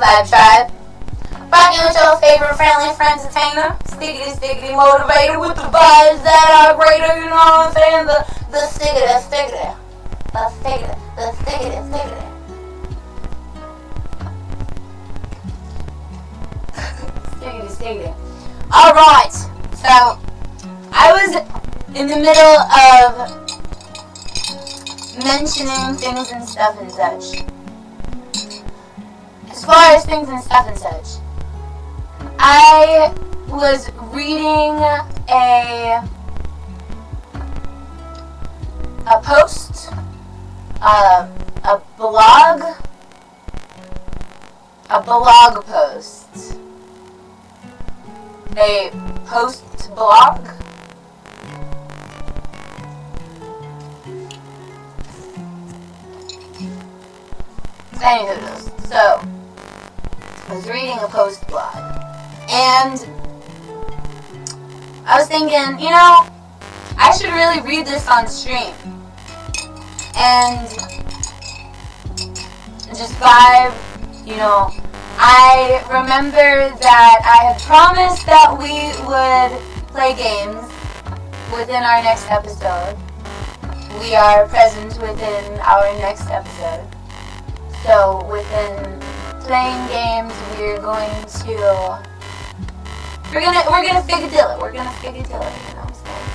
Vibe Tribe. Rocking with your favorite friendly entertainer, stickity motivator with the vibes that are greater, you know what I'm saying? The stickity. Stickity. Alright, so I was in the middle of mentioning things and stuff and such. As far as things and stuff and such, I was reading a post, a blog post, a post blog. Anywho, so I was reading a post blog, and I was thinking, you know, I should really read this on stream and just vibe, you know. I remember that I had promised that we would play games within our next episode. We are present within our next episode. So within playing games, we're gonna figadill it. We're gonna figadill it, you know what I'm saying?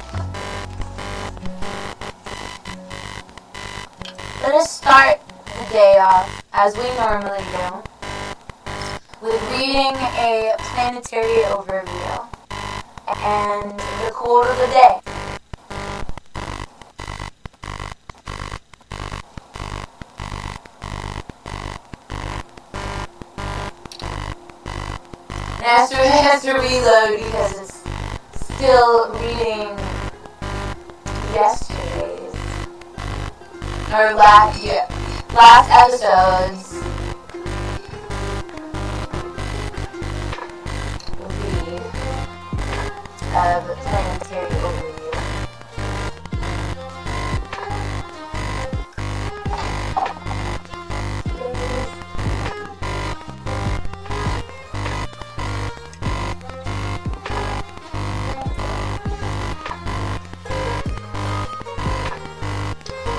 Let us start the day off, as we normally do, with reading a planetary overview and the quote of the day. And it has to reload because it's still reading yesterday's or last episode's read of planetary overview.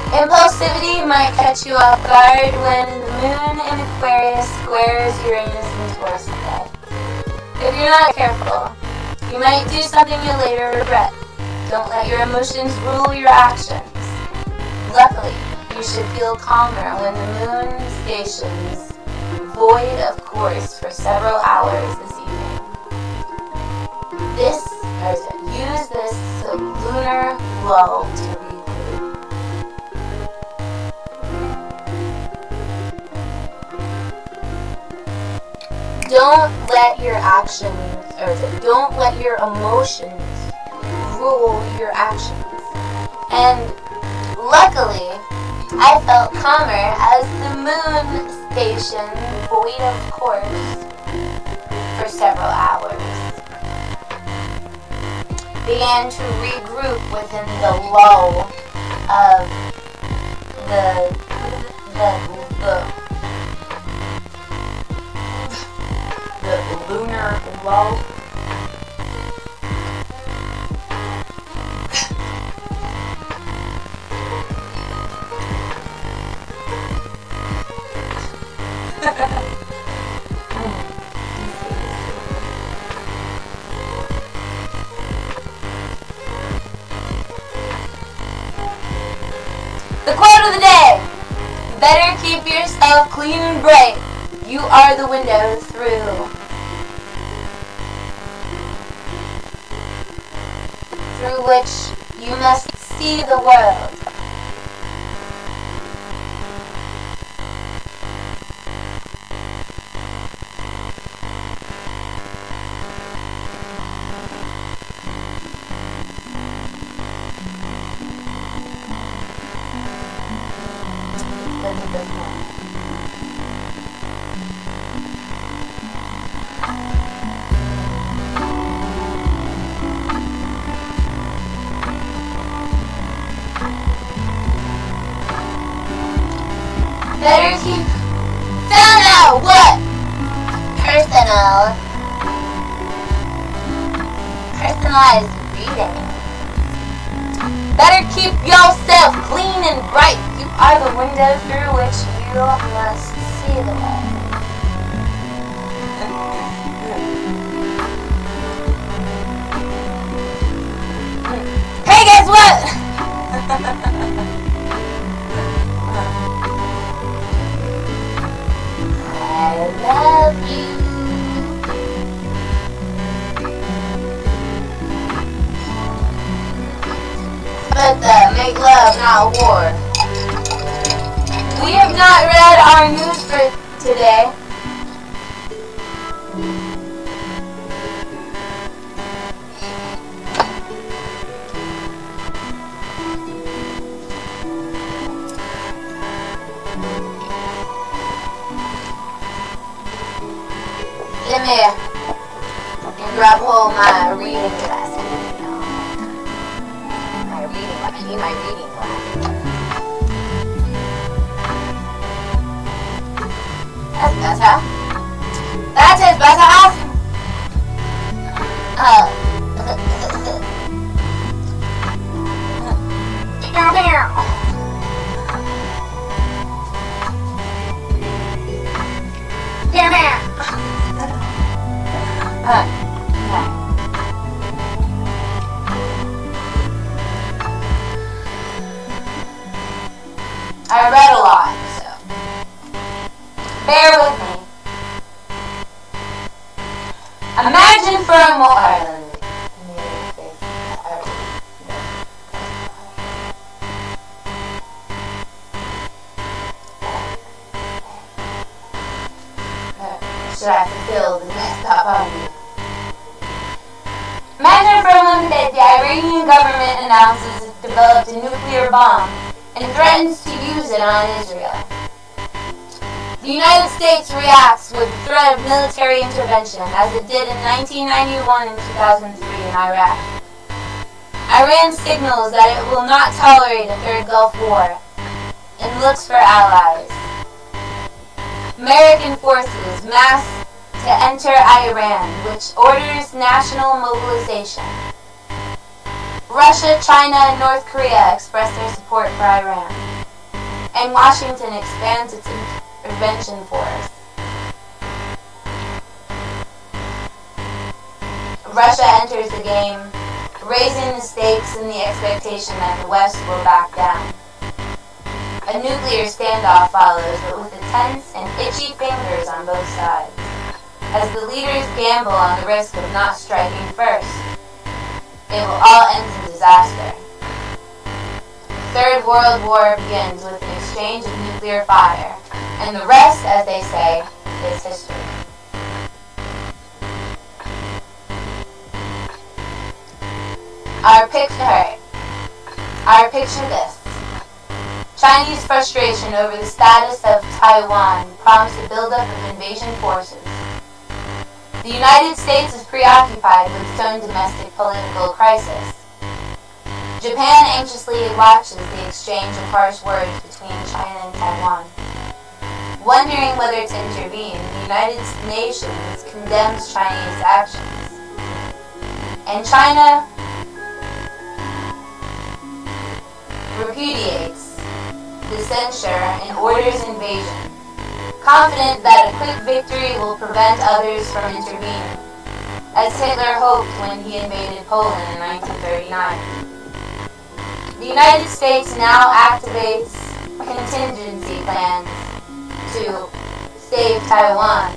Impulsivity might catch you off guard when the moon in Aquarius squares Uranus and Taurus today. If you're not careful, you might do something you'll later regret. Don't let your emotions rule your actions. Luckily, you should feel calmer when the moon stations void of course for several hours this evening. Use this lunar lull to regroup. Don't let your actions, or don't let your emotions rule your actions. And luckily, I felt calmer as the moon station, void of course, for several hours, began to regroup within the lull of the lunar lull. The quote of the day: better keep yourself clean and bright. You are the window through which you must see the world. Better keep... Found out what? Personalized reading. Better keep yourself clean and bright. You are the window through which you must see the world. Hey, guess what? I love you. But make love, not war. We have not read our news for today. Let me grab hold of my reading glasses. My reading glasses. That's better. That is better. I read a lot, so bear with me. Imagine for a moment. Should I fulfill the next top of you? Imagine for a moment that the Iranian government announces it's developed a nuclear bomb and threatens to use it on Israel. The United States reacts with the threat of military intervention, as it did in 1991 and 2003 in Iraq. Iran signals that it will not tolerate a third Gulf War and looks for allies. American forces mass to enter Iran, which orders national mobilization. Russia, China, and North Korea express their support for Iran, and Washington expands its intervention force. Russia enters the game, raising the stakes in the expectation that the West will back down. A nuclear standoff follows, but with the tense and itchy fingers on both sides, as the leaders gamble on the risk of not striking first. It will all end in disaster. The Third World War begins with an exchange of nuclear fire, and the rest, as they say, is history. Our picture this. Chinese frustration over the status of Taiwan prompts a buildup of invasion forces. The United States is preoccupied with its own domestic political crisis. Japan anxiously watches the exchange of harsh words between China and Taiwan. Wondering whether to intervene, the United Nations condemns Chinese actions. And China repudiates the censure and orders invasion, confident that a quick victory will prevent others from intervening, as Hitler hoped when he invaded Poland in 1939. The United States now activates contingency plans to save Taiwan,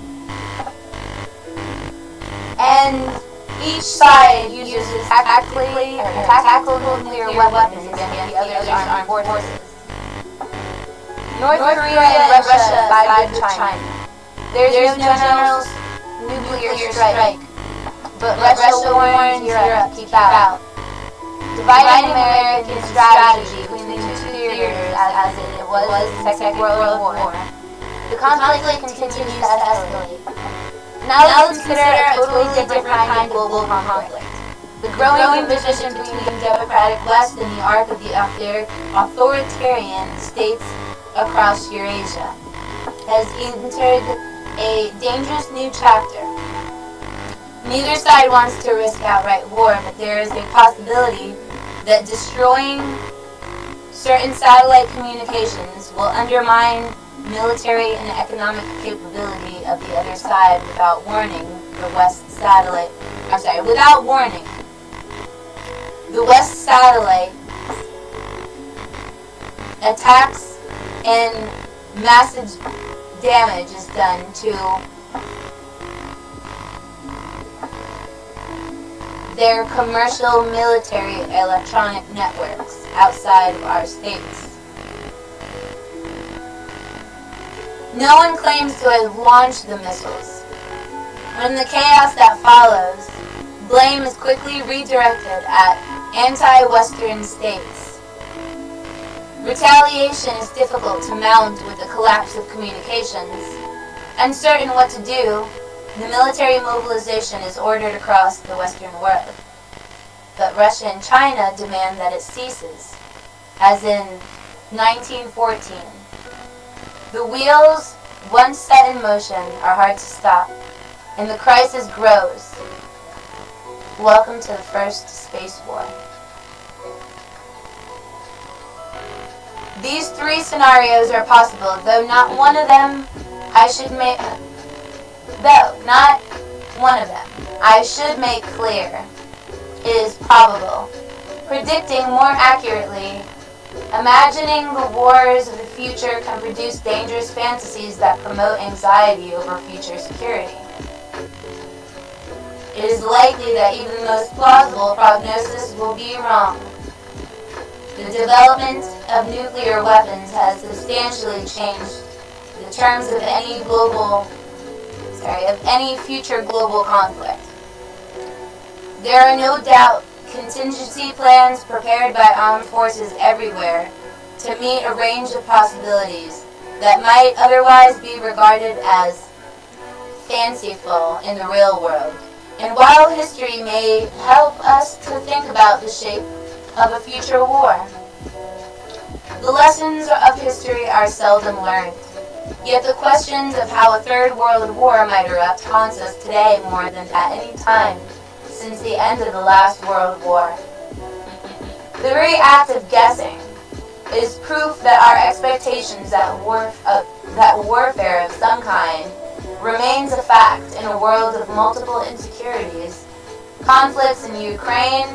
and each side uses tactical nuclear weapons against the other's armed forces. North Korea and Russia side with China. There's no general nuclear strike, but Russia warns Europe to keep out. Dividing American strategy between the two theaters as it was the Second World War. The conflict continues to escalate. Now let's consider a totally different kind of global conflict. The growing division between the democratic West and the arc of the authoritarian states across Eurasia has entered a dangerous new chapter. Neither side wants to risk outright war, but there is a possibility that destroying certain satellite communications will undermine military and economic capability of the other side without warning. Without warning, the West satellite attacks and massive damage is done to their commercial military electronic networks outside of our states. No one claims to have launched the missiles. In the chaos that follows, blame is quickly redirected at anti-Western states. Retaliation is difficult to mount with the collapse of communications. Uncertain what to do, the military mobilization is ordered across the Western world. But Russia and China demand that it ceases, as in 1914. The wheels, once set in motion, are hard to stop, and the crisis grows. Welcome to the first space war. These three scenarios are possible, though not one of them I should make clear is probable. Predicting more accurately, imagining the wars of the future can produce dangerous fantasies that promote anxiety over future security. It is likely that even the most plausible prognosis will be wrong. The development of nuclear weapons has substantially changed the terms of any future global conflict. There are no doubt contingency plans prepared by armed forces everywhere to meet a range of possibilities that might otherwise be regarded as fanciful in the real world. And while history may help us to think about the shape of a future war, the lessons of history are seldom learned. Yet the questions of how a third world war might erupt haunts us today more than at any time since the end of the last World War. The very act of guessing is proof that our expectations that warfare of some kind remains a fact in a world of multiple insecurities. Conflicts in Ukraine,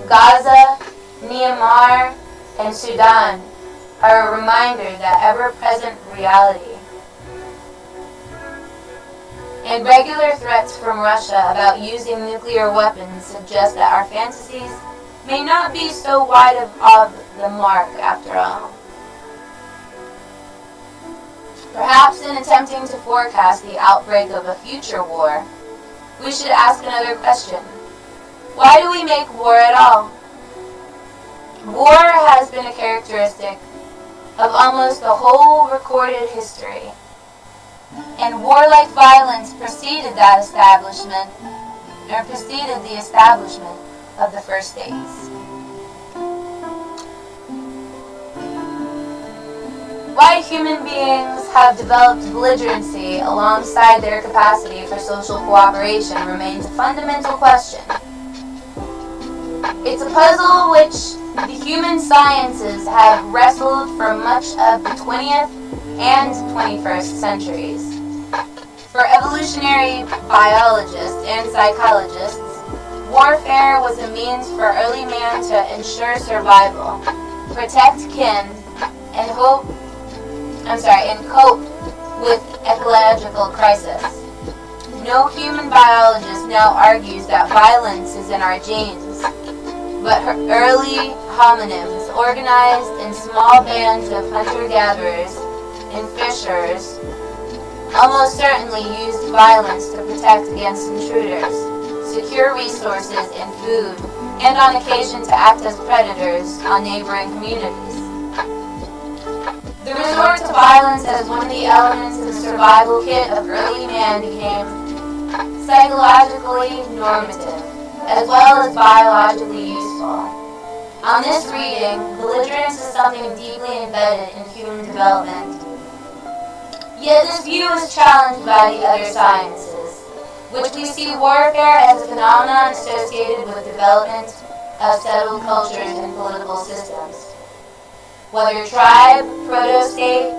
Gaza, Myanmar, and Sudan are a reminder that ever-present reality. And regular threats from Russia about using nuclear weapons suggest that our fantasies may not be so wide of the mark after all. Perhaps in attempting to forecast the outbreak of a future war, we should ask another question. Why do we make war at all? War has been a characteristic of almost the whole recorded history, and warlike violence preceded the establishment of the first states. Why human beings have developed belligerency alongside their capacity for social cooperation remains a fundamental question. It's a puzzle which the human sciences have wrestled for much of the 20th and 21st centuries. For evolutionary biologists and psychologists, warfare was a means for early man to ensure survival, protect kin, and cope with ecological crisis. No human biologist now argues that violence is in our genes, but early hominins, organized in small bands of hunter-gatherers and fishers, almost certainly used violence to protect against intruders, secure resources and food, and on occasion to act as predators on neighboring communities. The resort to violence as one of the elements of the survival kit of early man became psychologically normative, as well as biologically useful. On this reading, belligerence is something deeply embedded in human development. Yet this view is challenged by the other sciences, which we see warfare as a phenomenon associated with development of settled cultures and political systems. Whether tribe, proto-state,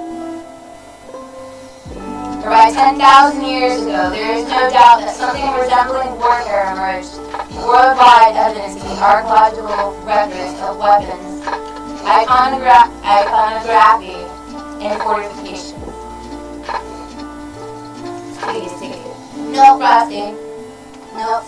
or by 10,000 years ago, there is no doubt that something resembling warfare emerged. Worldwide evidence in the archaeological records of weapons, iconography, and fortification. No, Frosty. No.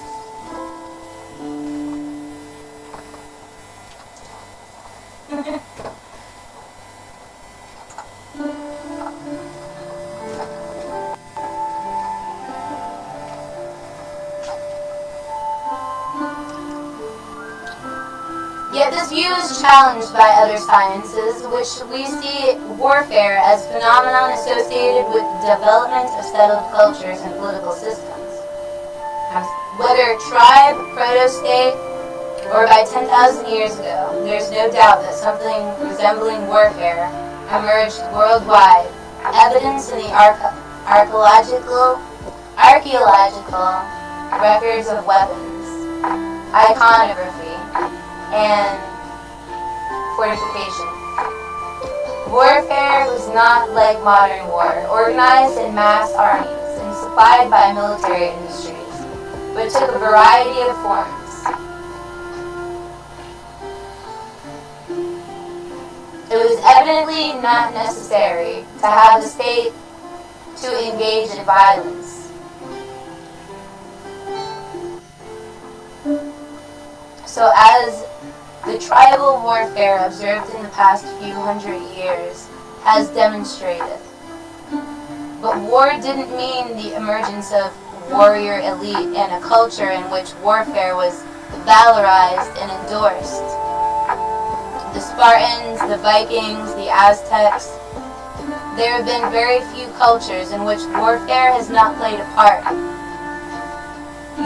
Yet this view is challenged by other sciences, which we see warfare as a phenomenon associated with development of settled cultures and political systems. Whether tribe, proto-state, or by 10,000 years ago, there's no doubt that something resembling warfare emerged worldwide. Evidence in the archaeological records of weapons, iconography, and fortification. Warfare was not like modern war, organized in mass armies and supplied by military industries, but took a variety of forms. It was evidently not necessary to have the state to engage in violence. So as the tribal warfare observed in the past few hundred years has demonstrated. But war didn't mean the emergence of warrior elite and a culture in which warfare was valorized and endorsed. The Spartans, the Vikings, the Aztecs. There have been very few cultures in which warfare has not played a part,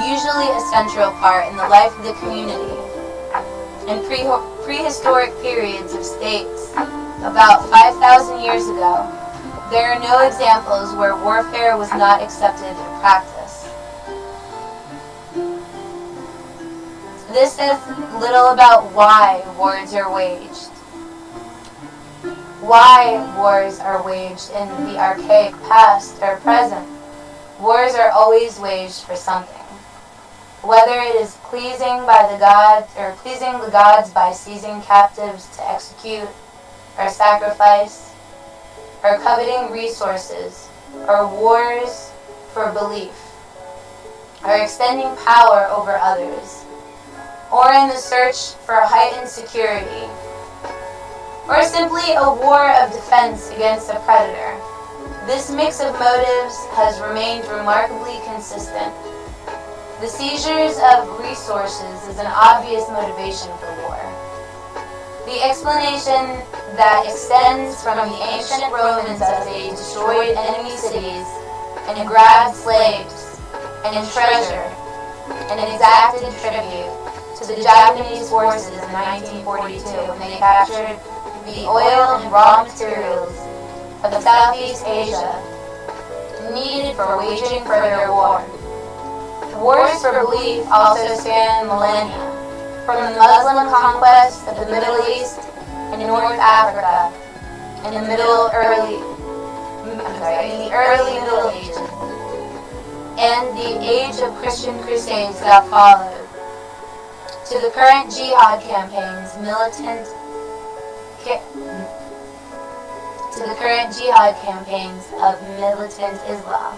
usually a central part in the life of the community. In prehistoric periods of states, about 5,000 years ago, there are no examples where warfare was not accepted in practice. This says little about why wars are waged. Why wars are waged in the archaic past or present. Wars are always waged for something. Whether it is pleasing the gods by seizing captives to execute or sacrifice, or coveting resources, or wars for belief, or extending power over others, or in the search for heightened security, or simply a war of defense against a predator. This mix of motives has remained remarkably consistent. The seizures of resources is an obvious motivation for war. The explanation that extends from the ancient Romans as they destroyed enemy cities and grabbed slaves and treasure and exacted tribute to the Japanese forces in 1942 when they captured the oil and raw materials of Southeast Asia needed for waging further war. Wars for belief also span millennia, from the Muslim conquest of the Middle East and North Africa in the early Middle Ages, and the age of Christian crusades that followed, to the current jihad campaigns of militant Islam.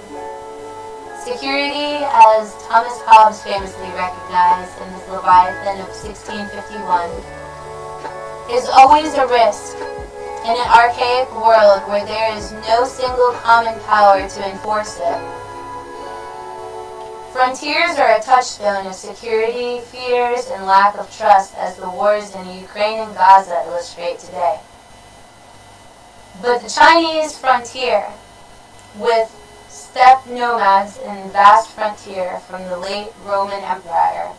Security, as Thomas Hobbes famously recognized in his Leviathan of 1651, is always a risk in an archaic world where there is no single common power to enforce it. Frontiers are a touchstone of security, fears, and lack of trust, as the wars in Ukraine and Gaza illustrate today. But the Chinese frontier, with steppe nomads and vast frontier from the late Roman Empire,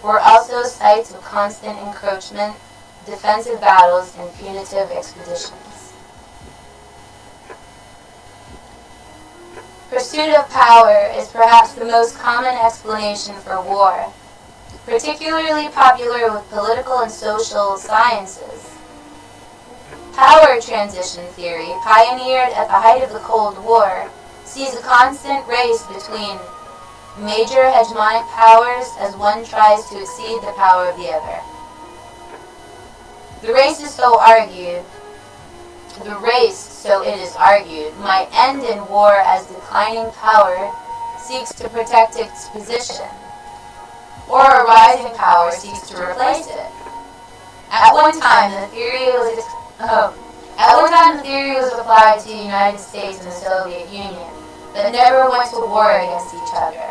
were also sites of constant encroachment, defensive battles, and punitive expeditions. pursuit of power is perhaps the most common explanation for war, particularly popular with political and social sciences. Power transition theory, pioneered at the height of the Cold War, sees a constant race between major hegemonic powers as one tries to exceed the power of the other. The race, so it is argued, might end in war as declining power seeks to protect its position, or a rising power seeks to replace it. At one time, the theory was applied to the United States and the Soviet Union, but never went to war against each other.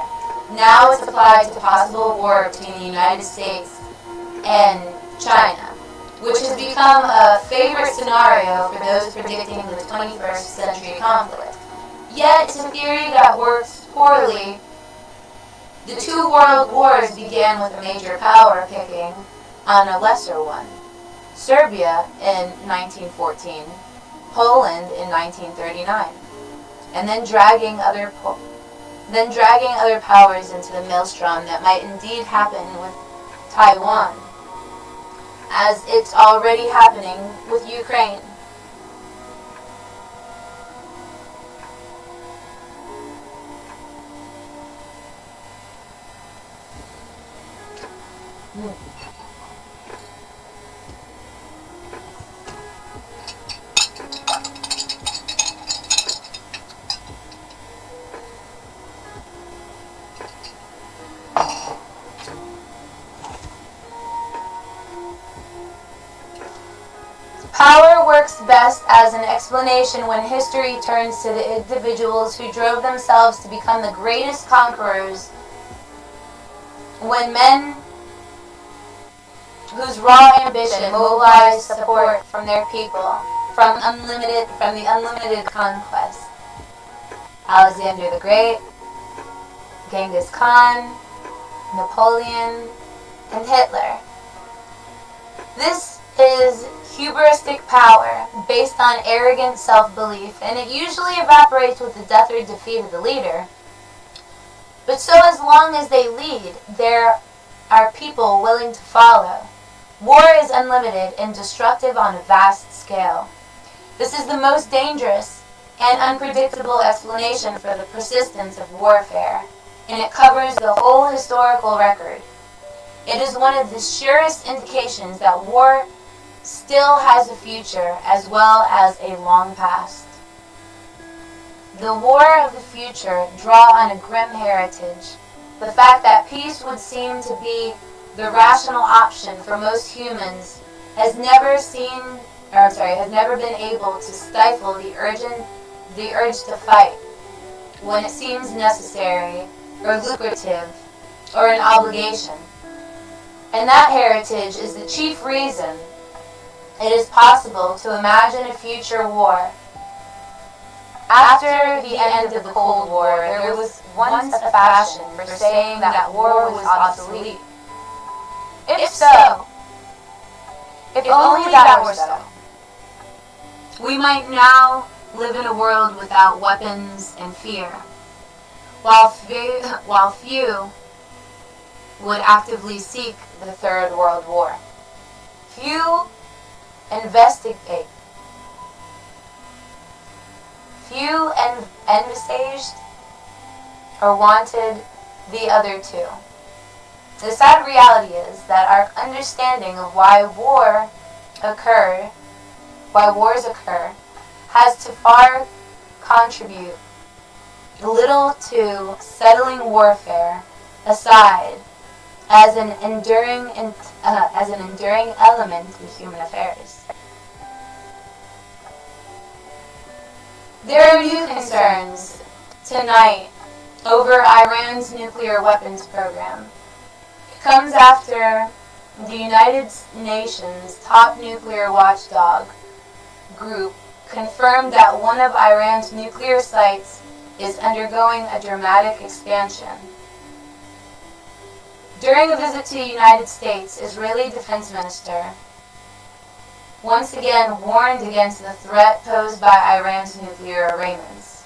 Now it's applied to possible war between the United States and China, which has become a favorite scenario for those predicting the 21st century conflict. Yet it's a theory that works poorly. The two world wars began with a major power picking on a lesser one. Serbia in 1914, Poland in 1939, and then dragging other powers into the maelstrom that might indeed happen with Taiwan, as it's already happening with Ukraine. Power works best as an explanation when history turns to the individuals who drove themselves to become the greatest conquerors, when men whose raw ambition mobilized support from their people from the unlimited conquest. Alexander the Great, Genghis Khan, Napoleon, and Hitler. This is hubristic power based on arrogant self-belief, and it usually evaporates with the death or defeat of the leader. But so as long as they lead, there are people willing to follow. War is unlimited and destructive on a vast scale. This is the most dangerous and unpredictable explanation for the persistence of warfare, and it covers the whole historical record. It is one of the surest indications that war still has a future as well as a long past. The war of the future draw on a grim heritage. The fact that peace would seem to be the rational option for most humans has never been able to stifle the urge to fight when it seems necessary or lucrative or an obligation. And that heritage is the chief reason it is possible to imagine a future war. After the end of the Cold War, there was once a fashion for saying that war was obsolete. If only that were so, we might now live in a world without weapons and fear, while few would actively seek the Third World War. Few envisaged or wanted the other two. The sad reality is that our understanding of why wars occur, has to far contribute little to settling warfare aside as an enduring element of human affairs. There are new concerns tonight over Iran's nuclear weapons program. It comes after the United Nations top nuclear watchdog group confirmed that one of Iran's nuclear sites is undergoing a dramatic expansion. During a visit to the United States, Israeli Defense Minister once again warned against the threat posed by Iran's nuclear arrangements.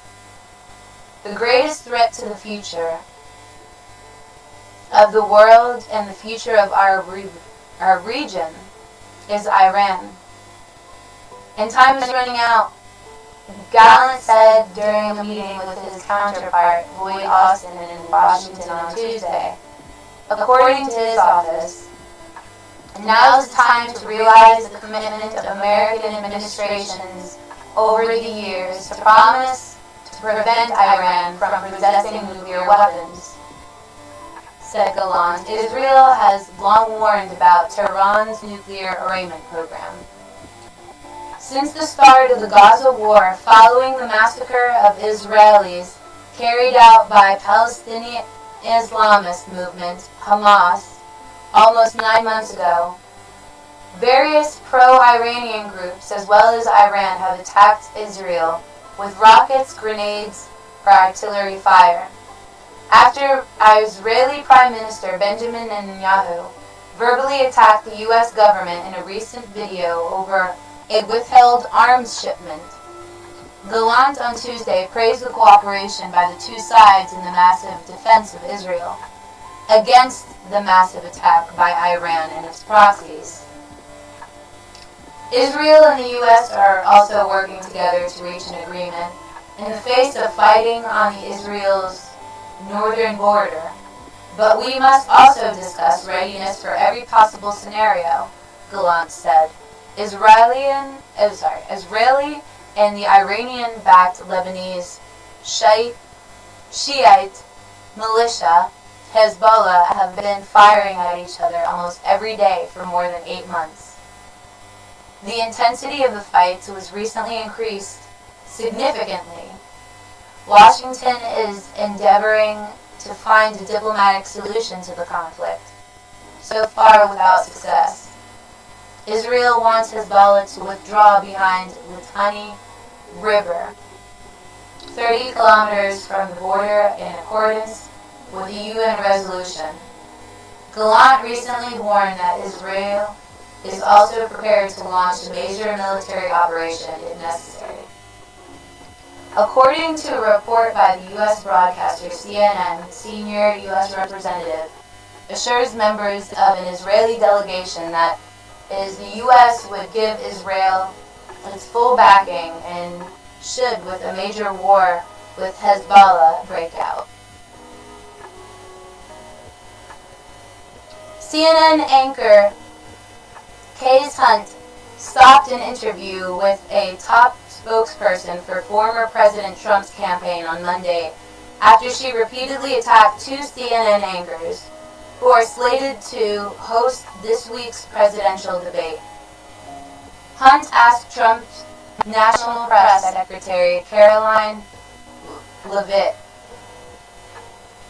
The greatest threat to the future of the world and the future of our region is Iran. And time is running out. Gallant said during a meeting with his counterpart, Lloyd Austin, in Washington on Tuesday. According to his office, now is the time to realize the commitment of American administrations over the years to promise to prevent Iran from possessing nuclear weapons, said Gallant. Israel has long warned about Tehran's nuclear armament program. Since the start of the Gaza war, following the massacre of Israelis carried out by Palestinian Islamist movement, Hamas, almost 9 months ago, various pro-Iranian groups as well as Iran have attacked Israel with rockets, grenades, or artillery fire. After Israeli Prime Minister Benjamin Netanyahu verbally attacked the U.S. government in a recent video over a withheld arms shipment, Gallant on Tuesday praised the cooperation by the two sides in the massive defense of Israel against the massive attack by Iran and its proxies. Israel and the U.S. are also working together to reach an agreement in the face of fighting on Israel's northern border, but we must also discuss readiness for every possible scenario, Gallant said. Israeli and the Iranian-backed Lebanese Shiite militia Hezbollah have been firing at each other almost every day for more than 8 months. The intensity of the fights was recently increased significantly. Washington is endeavoring to find a diplomatic solution to the conflict, so far without success. Israel wants Hezbollah to withdraw behind Litani River, 30 kilometers from the border, in accordance with the UN resolution. Gallant recently warned that Israel is also prepared to launch a major military operation if necessary. According to a report by the U.S. broadcaster CNN, senior U.S. representative assures members of an Israeli delegation that the U.S. would give Israel its full backing and should, with a major war with Hezbollah break out. CNN anchor Case Hunt stopped an interview with a top spokesperson for former President Trump's campaign on Monday after she repeatedly attacked two CNN anchors who are slated to host this week's presidential debate. Hunt asked Trump's National Press Secretary Caroline Leavitt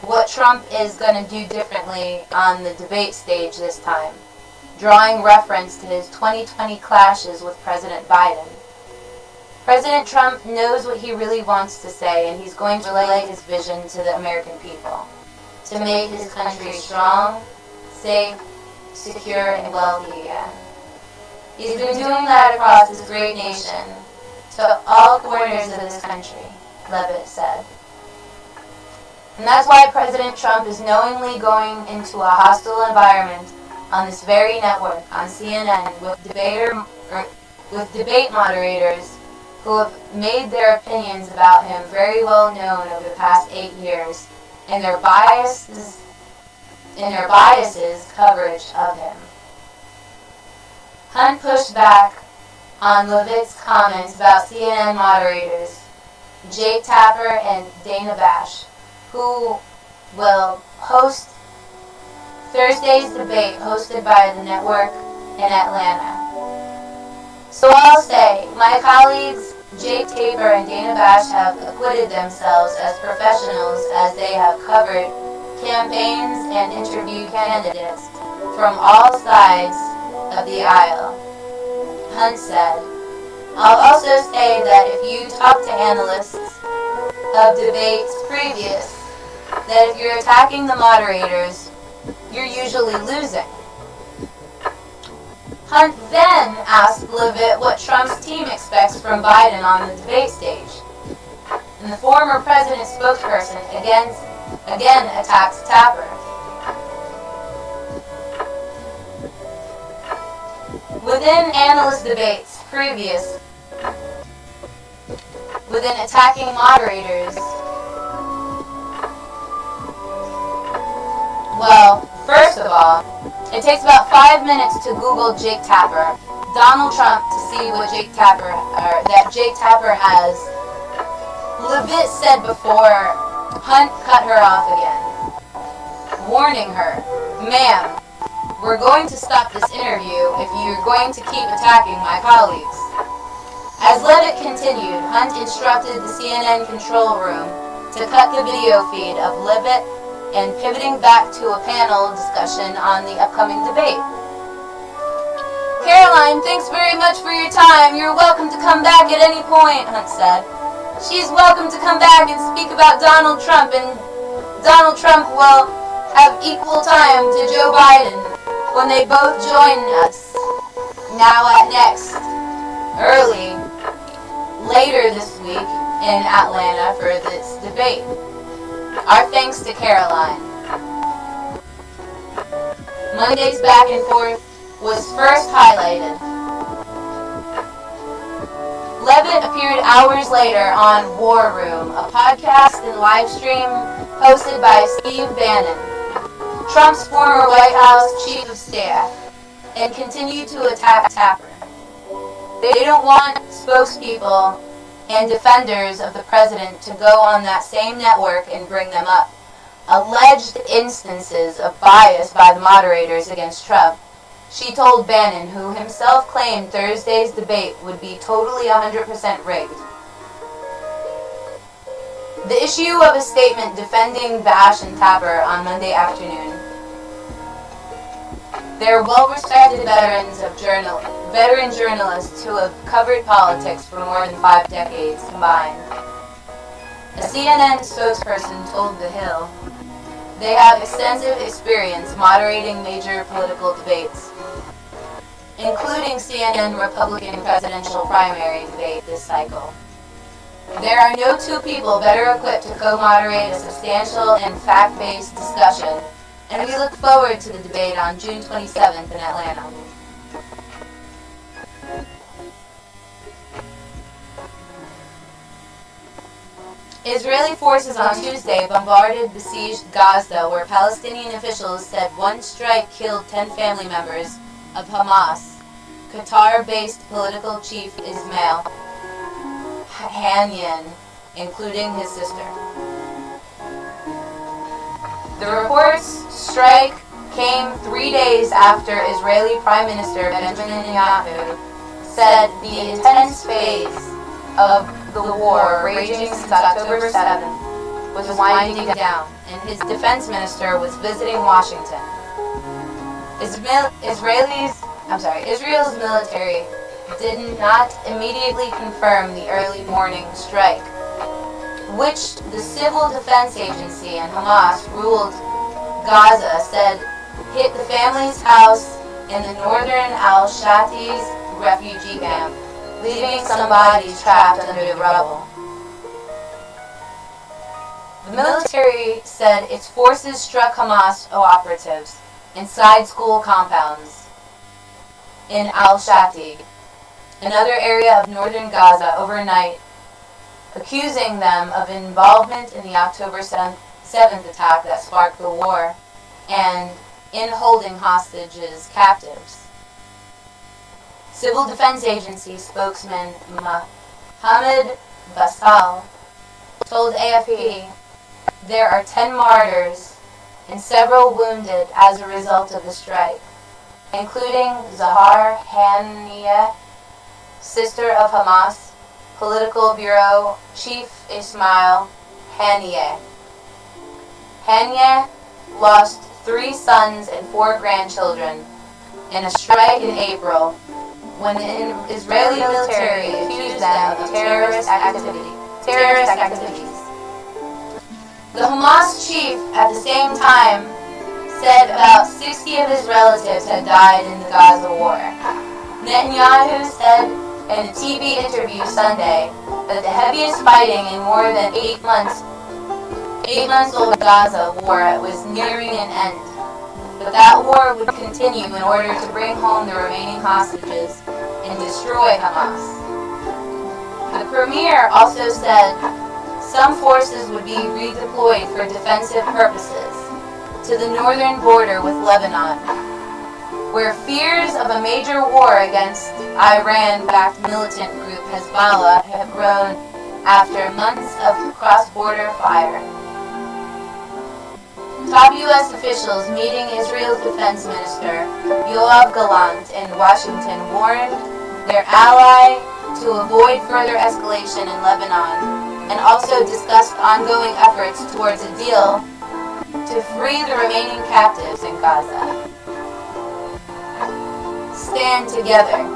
what Trump is going to do differently on the debate stage this time, drawing reference to his 2020 clashes with President Biden. President Trump knows what he really wants to say, and he's going to relay his vision to the American people, to make his country strong, safe, secure, and wealthy again. He's been doing that across this great nation, to all corners of this country, Leavitt said. And that's why President Trump is knowingly going into a hostile environment on this very network, on CNN, with debate moderators who have made their opinions about him very well known over the past 8 years, and their biases coverage of him. Hunt pushed back on Leavitt's comments about CNN moderators Jake Tapper and Dana Bash, who will host Thursday's debate hosted by the network in Atlanta. So I'll say, my colleagues Jake Tapper and Dana Bash have acquitted themselves as professionals as they have covered campaigns and interviewed candidates from all sides of the aisle, Hunt said. I'll also say that if you talk to analysts of debates previous, that if you're attacking the moderators, you're usually losing. Hunt then asked Leavitt what Trump's team expects from Biden on the debate stage. and the former president's spokesperson again attacks Tapper. Within analyst debates within attacking moderators, well, first of all, it takes about 5 minutes to Google Jake Tapper, Donald Trump, to see what Jake Tapper has. Levitt said before Hunt cut her off again, warning her, "Ma'am, we're going to stop this interview if you're going to keep attacking my colleagues." As Levitt continued, Hunt instructed the CNN control room to cut the video feed of Levitt and pivoting back to a panel discussion on the upcoming debate. "Caroline, thanks very much for your time. You're welcome to come back at any point," Hunt said. "She's welcome to come back and speak about Donald Trump, and Donald Trump will have equal time to Joe Biden when they both join us. Now at next, later this week in Atlanta for this debate. Our thanks to Caroline." Monday's back and forth was first highlighted. Levitt appeared hours later on War Room, a podcast and live stream hosted by Steve Bannon, Trump's former White House chief of staff, and continued to attack Tapper. They don't want spokespeople and defenders of the president to go on that same network and bring them up. Alleged instances of bias by the moderators against Trump, she told Bannon, who himself claimed Thursday's debate would be totally 100% rigged. The issue of a statement defending Bash and Tapper on Monday afternoon. They're well-respected veteran journalists who have covered politics for more than 5 decades combined. A CNN spokesperson told The Hill they have extensive experience moderating major political debates, including CNN Republican presidential primary debate this cycle. There are no two people better equipped to co-moderate a substantial and fact-based discussion, and we look forward to the debate on June 27th in Atlanta. Israeli forces on Tuesday bombarded besieged Gaza, where Palestinian officials said one strike killed 10 family members of Hamas. Qatar-based political chief Ismail Haniyeh, including his sister. The report's strike came 3 days after Israeli Prime Minister Benjamin Netanyahu said the intense phase of the war, raging since October 7th, was winding down, and his defense minister was visiting Washington. Israel's military did not immediately confirm the early morning strike, which the Civil Defense Agency and Hamas-ruled Gaza said hit the family's house in the northern Al-Shati's refugee camp, leaving some bodies trapped under the rubble. The military said its forces struck Hamas operatives inside school compounds in Al-Shati, another area of northern Gaza, overnight, accusing them of involvement in the October 7th attack that sparked the war and in holding hostages captives. Civil Defense Agency spokesman Mohammed Basal told AFP there are 10 martyrs and several wounded as a result of the strike, including Zahar Haniyeh, sister of Hamas, Political Bureau Chief Ismail Haniyeh. Haniyeh lost 3 sons and 4 grandchildren in a strike in April when the Israeli military accused them of terrorist activities. The Hamas chief at the same time said about 60 of his relatives had died in the Gaza war. Netanyahu said in a TV interview Sunday that the heaviest fighting in more than 8 months old Gaza war was nearing an end. But that war would continue in order to bring home the remaining hostages and destroy Hamas. The premier also said some forces would be redeployed for defensive purposes to the northern border with Lebanon, where fears of a major war against Iran-backed militant group Hezbollah have grown after months of cross-border fire. Top U.S. officials meeting Israel's defense minister Yoav Gallant in Washington warned their ally to avoid further escalation in Lebanon, and also discussed ongoing efforts towards a deal to free the remaining captives in Gaza. Stand together.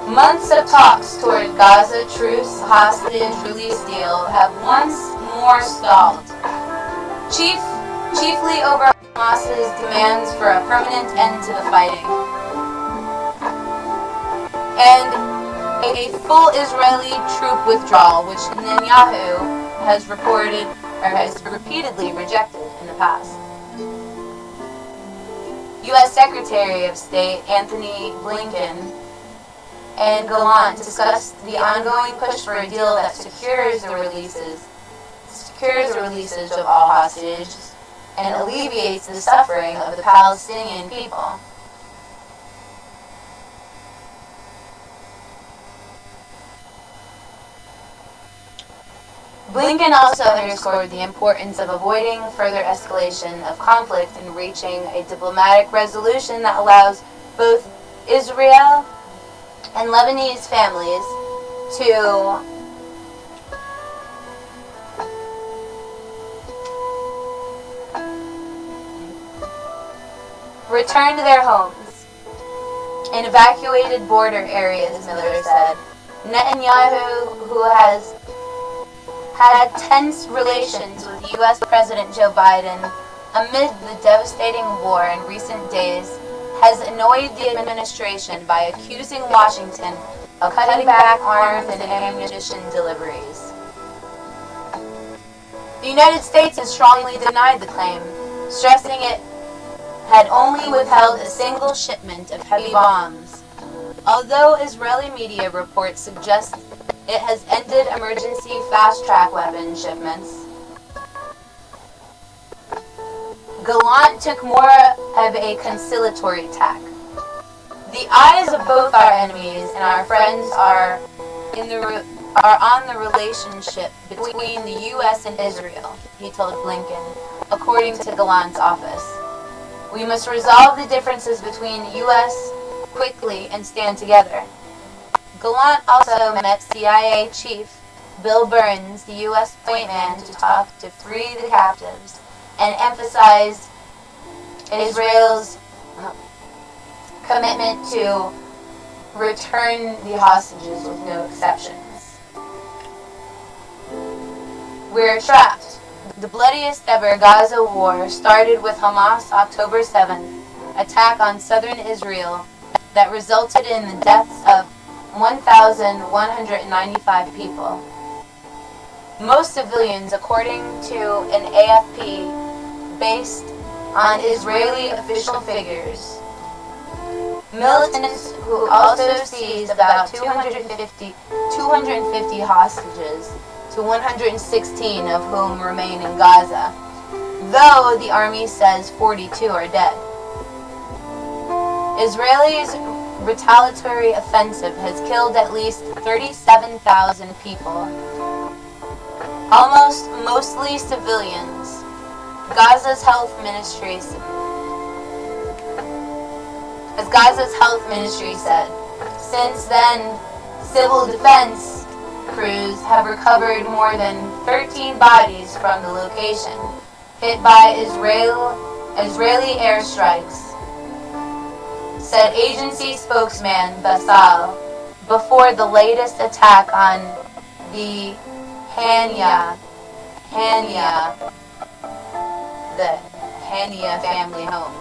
Months of talks toward Gaza truce hostage release deal have once more stalled, chiefly over Hamas's demands for a permanent end to the fighting and a full Israeli troop withdrawal, which Netanyahu has repeatedly rejected in the past. U.S. Secretary of State Anthony Blinken and Gallant discussed the ongoing push for a deal that secures the releases of all hostages and alleviates the suffering of the Palestinian people. Blinken also underscored the importance of avoiding further escalation of conflict and reaching a diplomatic resolution that allows both Israel and Lebanese families to return to their homes in evacuated border areas, Miller said. Netanyahu, who has had tense relations with U.S. President Joe Biden amid the devastating war in recent days, has annoyed the administration by accusing Washington of cutting back arms and ammunition deliveries. The United States has strongly denied the claim, stressing it had only withheld a single shipment of heavy bombs, although Israeli media reports suggest it has ended emergency fast-track weapon shipments. Gallant took more of a conciliatory tack. The eyes of both our enemies and our friends are on the relationship between the U.S. and Israel, he told Blinken, according to Gallant's office. We must resolve the differences between the U.S. quickly and stand together. Gallant also met CIA Chief Bill Burns, the U.S. point man, to talk to free the captives and emphasized Israel's commitment to return the hostages with no exceptions. We're trapped. The bloodiest ever Gaza war started with Hamas' October 7th attack on southern Israel that resulted in the deaths of 1,195 people. Most civilians, according to an AFP based on Israeli official figures. Militants who also seized about 250 hostages, to 116 of whom remain in Gaza, though the army says 42 are dead. Israelis' retaliatory offensive has killed at least 37,000 people, mostly civilians. Gaza's health ministry said. Since then, civil defense crews have recovered more than 13 bodies from the location hit by Israeli airstrikes, said agency spokesman Basal, before the latest attack on the Hania family home.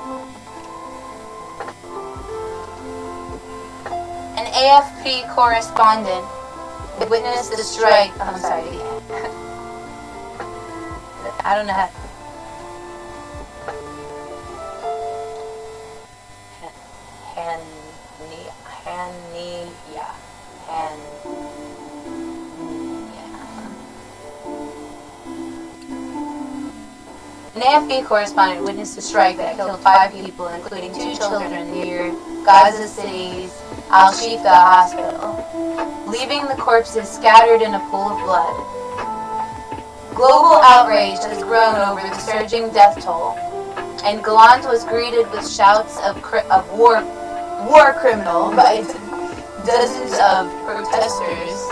An AFP correspondent witnessed the strike. I'm sorry. I don't know how. An AFP correspondent witnessed a strike that killed 5 people, including 2 children, near Gaza City's Al-Shifa hospital, leaving the corpses scattered in a pool of blood. Global outrage has grown over the surging death toll, and Gallant was greeted with shouts of war criminal by dozens of protesters.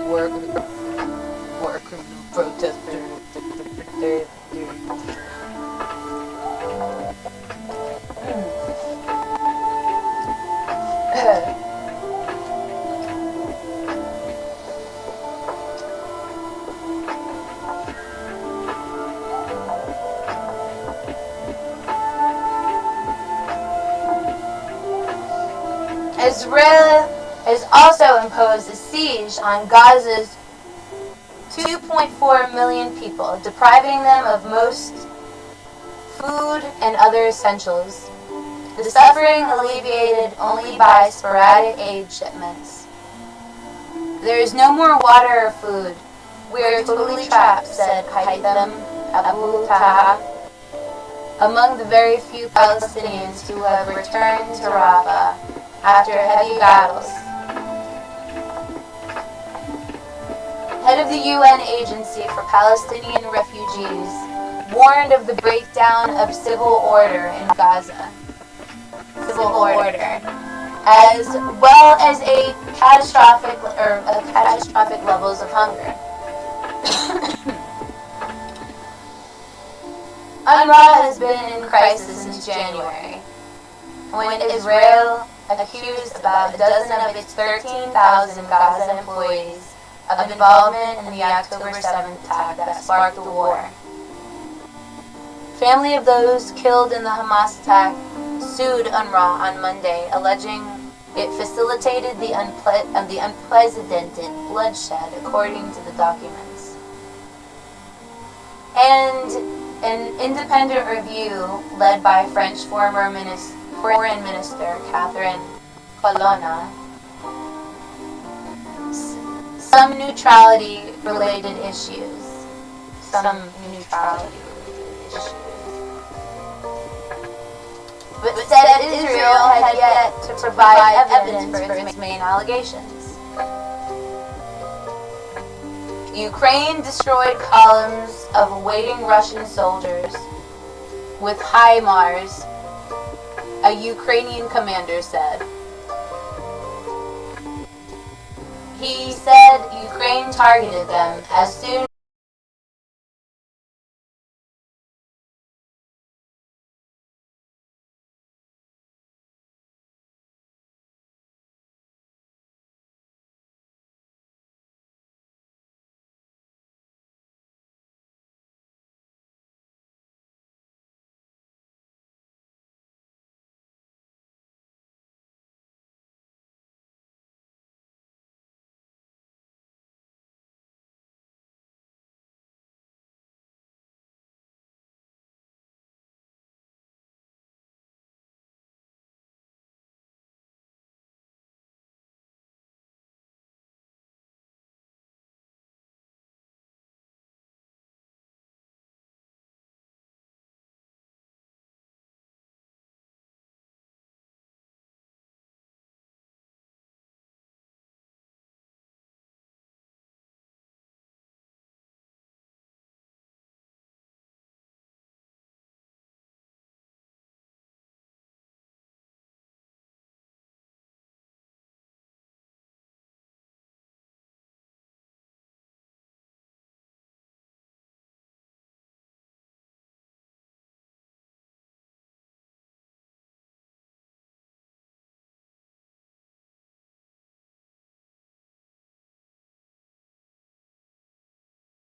War criminal protester. Israel has also imposed a siege on Gaza's 2.4 million people, depriving them of most food and other essentials. The suffering alleviated only by sporadic aid shipments. There is no more water or food. We are totally trapped, said Haitham Abu Taha, among the very few Palestinians who have returned to Rafah after heavy battles. Head of the UN Agency for Palestinian Refugees warned of the breakdown of civil order in Gaza. As well as catastrophic levels of hunger. UNRWA has been in crisis since January, when Israel accused about a dozen of its 13,000 Gaza employees of involvement in the October 7th attack that sparked the war. Family of those killed in the Hamas attack sued UNRWA on Monday, alleging it facilitated the unprecedented bloodshed, according to the documents. And an independent review led by French Foreign Minister Catherine Colonna, some neutrality-related issues. But said Israel had yet to provide evidence for its main allegations. Ukraine destroyed columns of awaiting Russian soldiers with HIMARS, a Ukrainian commander said. He said Ukraine targeted them as soon